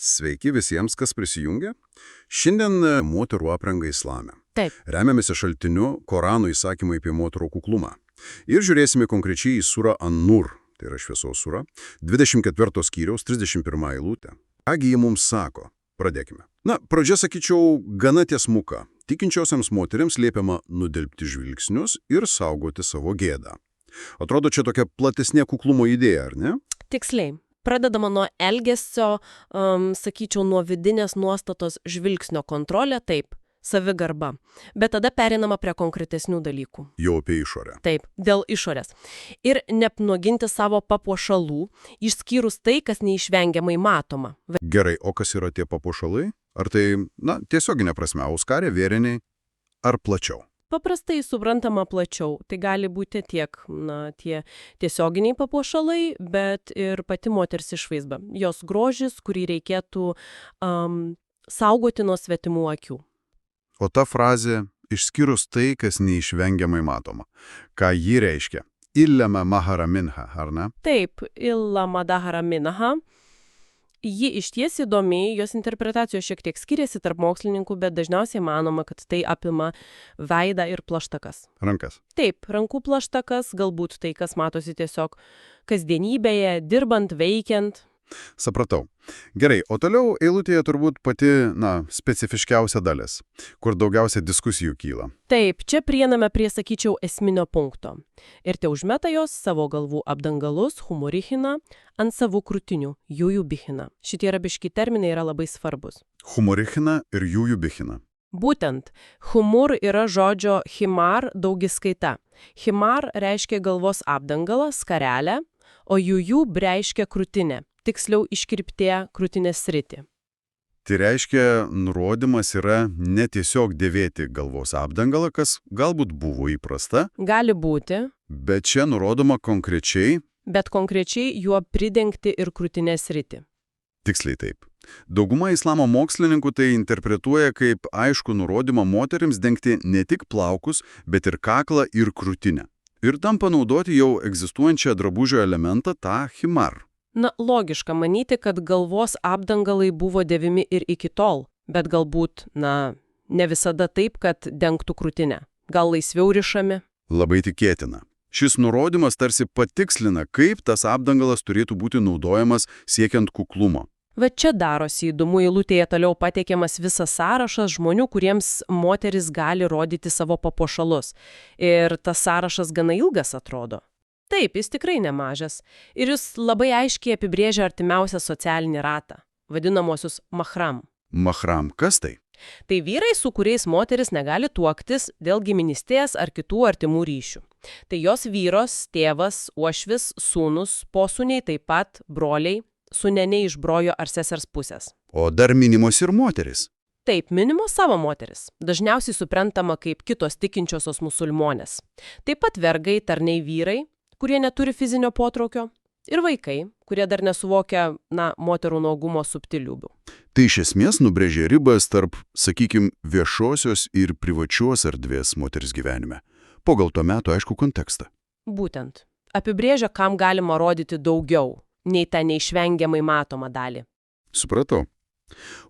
Sveiki visiems, kas prisijungia. Šiandien moterų apranga islame. Taip. Remiamės šaltiniu Korano įsakymai apie moterų kuklumą. Ir žiūrėsime konkrečiai į surą An-Nur, tai yra šviesos sura, 24 skyriaus 31 eilutę. Kągi jie mums sako? Pradėkime. Pradžia, sakyčiau, gana tiesmuka. Tikinčiosiams moteriams liepiama nudelbti žvilgsnius ir saugoti savo gėdą. Atrodo, čia tokia platesnė kuklumo idėja, ar ne? Tiksliai. Pradedama nuo elgesio, sakyčiau, nuo vidinės nuostatos žvilgsnio kontrolė, taip, savigarba. Bet tada pereinama prie konkretesnių dalykų. Jau apie išorę. Taip, dėl išorės. Ir neapnuoginti savo papuošalų, išskyrus tai, kas neišvengiamai matoma. Gerai, o kas yra tie papuošalai? Ar tai, tiesioginė prasme, auskarė, vėriniai, ar plačiau? Paprastai suprantama plačiau. Tai gali būti tiek, tie tiesioginiai papuošalai, bet ir pati moters išvaizda. Jos grožis, kurį reikėtų saugoti nuo svetimų akių. O ta frazė, išskyrus tai, kas neišvengiamai matoma. Ką ji reiškia? Illama mahara minha, ar ne? Taip, illama dahara minha. Ji išties įdomi, jos interpretacijos šiek tiek skiriasi tarp mokslininkų, bet dažniausiai manoma, kad tai apima veidą ir plaštakas. Rankas. Taip, rankų plaštakas, galbūt tai, kas matosi tiesiog kasdienybėje, dirbant, veikiant. Supratau. Gerai, o toliau eilutėje turbūt pati, specifiškiausia dalis, kur daugiausia diskusijų kyla. Taip, čia prieiname prie, sakyčiau, esminio punkto. Ir te užmeta jos savo galvų apdangalus, humorichina, ant savų krūtinių, jujubichina. Šitie arabiški terminai yra labai svarbus. Humorichina ir jujubichina. Būtent, humor yra žodžio himar daugiskaita. Himar reiškia galvos apdangalą, skarelę, o jujub reiškia krūtinę. Tiksliau iškirptė krūtinės sritį. Tai reiškia, nurodymas yra ne tiesiog dėvėti galvos apdangalą, kas galbūt buvo įprasta. Gali būti. Bet čia nurodoma konkrečiai. Bet konkrečiai juo pridengti ir krūtinės sritį. Tiksliai taip. Dauguma islamo mokslininkų tai interpretuoja kaip aišku nurodymą moterims dengti ne tik plaukus, bet ir kaklą ir krūtinę. Ir tam panaudoti jau egzistuojančią drabužio elementą, tą himar. Logiška manyti, kad galvos apdangalai buvo dėvimi ir iki tol, bet galbūt, ne visada taip, kad dengtų krūtinę. Gal laisviau rišami? Labai tikėtina. Šis nurodymas tarsi patikslina, kaip tas apdangalas turėtų būti naudojamas siekiant kuklumo. Va čia darosi įdomu, eilutėje toliau pateikiamas visas sąrašas žmonių, kuriems moteris gali rodyti savo papuošalus. Ir tas sąrašas gana ilgas atrodo. Taip, jis tikrai nemažas. Ir jis labai aiškiai apibrėžia artimiausią socialinį ratą, vadinamosius mahram. Mahram, kas tai? Tai vyrai, su kuriais moteris negali tuoktis dėl giminystės ar kitų artimų ryšių. Tai jos vyros, tėvas, uošvis, sūnus, posūniai, taip pat broliai, sūneniai iš brojo ar sesers pusės. O dar minimos ir moteris. Taip, minimos savo moteris. Dažniausiai suprantama kaip kitos tikinčiosios musulmonės. Taip pat vergai, tarnai vyrai, kurie neturi fizinio potraukio, ir vaikai, kurie dar nesuvokia, moterų nuogumo subtiliubių. Tai iš esmės nubrėžia ribas tarp, sakykime, viešosios ir privačios erdvės moters gyvenime. Pagal to meto aišku kontekstą. Būtent. Apibrėžia, kam galima rodyti daugiau, nei tą neišvengiamai matomą dalį. Supratau.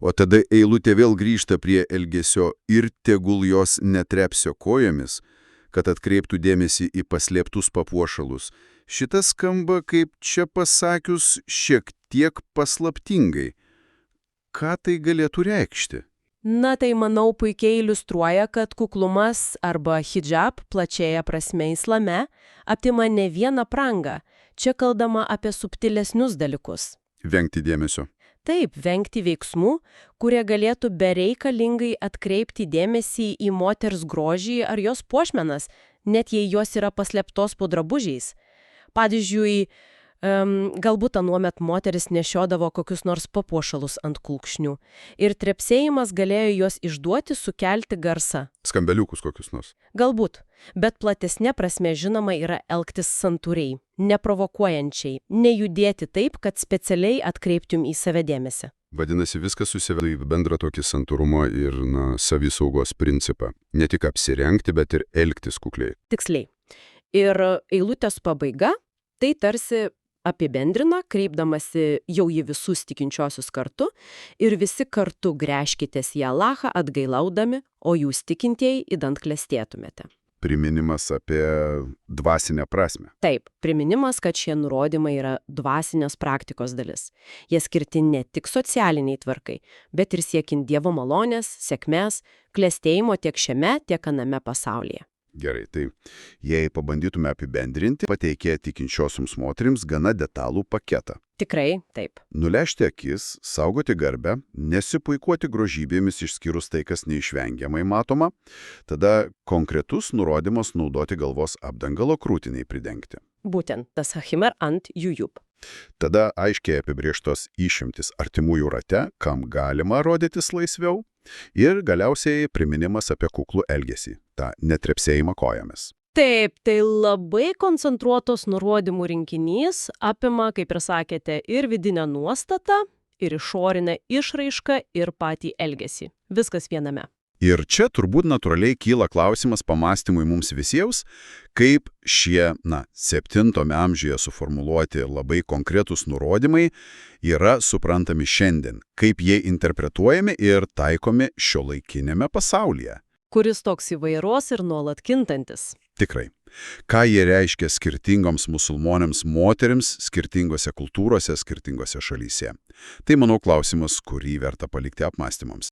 O tada eilutė vėl grįžta prie elgesio ir tegul jos netrepsio kojomis, kad atkreiptų dėmesį į paslėptus papuošalus. Šitas skamba, kaip čia pasakius, šiek tiek paslaptingai. Ką tai galėtų reikšti? Tai manau puikiai iliustruoja, kad kuklumas arba hijab plačiaja prasme islame apima ne vieną aprangą. Čia kalbama apie subtilesnius dalykus. Vengti dėmesio. Taip, vengti veiksmų, kurie galėtų bereikalingai atkreipti dėmesį į moters grožį ar jos puošmenas, net jei jos yra paslėptos po drabužiais. Pavyzdžiui, galbūt anuomet moteris nešiodavo kokius nors papuošalus ant kulkšnių ir trepsėjimas galėjo juos išduoti, sukelti garsą. Skambeliukus kokius nors. Galbūt, bet platesnė prasme žinoma yra elgtis santūriai, neprovokuojančiai, nejudėti taip, kad specialiai atkreiptum į save dėmesį. Vadinasi, viskas susiveda į bendrą tokį santūrumo ir savisaugos principą. Ne tik apsirengti, bet ir elgtis kukliai. Tiksliai. Ir eilutės pabaiga, tai tarsi apibendrina, kreipdamasi jau į visus tikinčiosius kartu, ir visi kartu gręžkitės į Alachą atgailaudami, o jūs tikintieji idant klestėtumėte. Priminimas apie dvasinę prasme. Taip, priminimas, kad šie nurodymai yra dvasinės praktikos dalis. Jie skirti ne tik socialiniai tvarkai, bet ir siekiant Dievo malonės, sėkmės, klestėjimo tiek šiame, tiek aname pasaulyje. Gerai, tai jei pabandytume apibendrinti, pateikė tikinčiosioms moterims gana detalų paketą. Tikrai, taip. Nulešti akis, saugoti garbę, nesipuikuoti grožybėmis išskyrus tai, kas neišvengiamai matoma, tada konkretus nurodymas naudoti galvos apdangalo krūtiniai pridengti. Būtent tas Hachimer ant Jujub. Tada aiškiai apibrieštos išimtis artimųjų rate, kam galima rodytis laisviau, ir galiausiai priminimas apie kuklų elgesį, tą netrepsėjimą kojomis. Taip, tai labai koncentruotos nurodymų rinkinys apima, kaip ir sakėte, ir vidinę nuostatą, ir išorinę išraišką, ir patį elgesį. Viskas viename. Ir čia turbūt natūraliai kyla klausimas pamastymui mums visiems, kaip šie, 7 amžiuje suformuluoti labai konkretūs nurodymai yra suprantami šiandien, kaip jie interpretuojami ir taikomi šiuolaikinėme pasaulyje. Kuris toks įvairos ir nuolat kintantis. Tikrai. Ką jie reiškia skirtingoms musulmonėms moterims skirtingose kultūrose, skirtingose šalyse? Tai, manau, klausimas, kurį verta palikti apmąstymams.